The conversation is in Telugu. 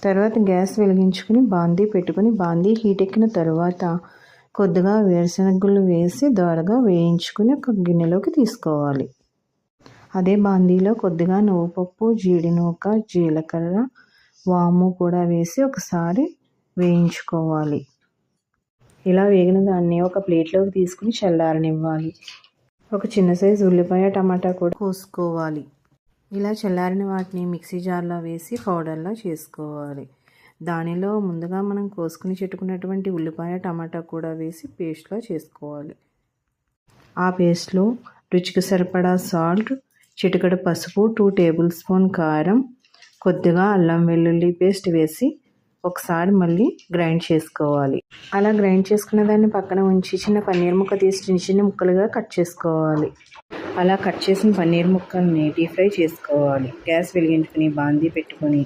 తర్వాత గ్యాస్ వెలిగించుకుని బాందీ పెట్టుకుని బాందీ హీట్ ఎక్కిన తర్వాత కొద్దిగా వేరుశనగలు వేసి దోరగా వేయించుకుని ఒక గిన్నెలోకి తీసుకోవాలి. అదే బాందీలో కొద్దిగా నువ్వుపప్పు, జీడినూక, జీలకర్ర, వాము కూడా వేసి ఒకసారి వేయించుకోవాలి. ఇలా వేగిన దాన్ని ఒక ప్లేట్లోకి తీసుకుని చల్లారనివ్వాలి. ఒక చిన్న సైజు ఉల్లిపాయ, టమాటా కూడా కోసుకోవాలి. ఇలా చల్లారిన వాటిని మిక్సీ జార్లో వేసి పౌడర్లా చేసుకోవాలి. దానిలో ముందుగా మనం కోసుకుని పెట్టుకున్నటువంటి ఉల్లిపాయ, టమాటా కూడా వేసి పేస్ట్లా చేసుకోవాలి. ఆ పేస్ట్లో రుచికి సరిపడా సాల్ట్, చిటికెడు పసుపు, 2 టేబుల్ స్పూన్ కారం, కొద్దిగా అల్లం వెల్లుల్లి పేస్ట్ వేసి ఒకసారి మళ్ళీ గ్రైండ్ చేసుకోవాలి. అలా గ్రైండ్ చేసుకున్న దాన్ని పక్కన ఉంచి చిన్న పన్నీర్ ముక్క తీసి చిన్న చిన్న ముక్కలుగా కట్ చేసుకోవాలి. అలా కట్ చేసిన పన్నీర్ ముక్కల్ని డీప్ ఫ్రై చేసుకోవాలి. గ్యాస్ వెలిగించుకుని బాందీ పెట్టుకొని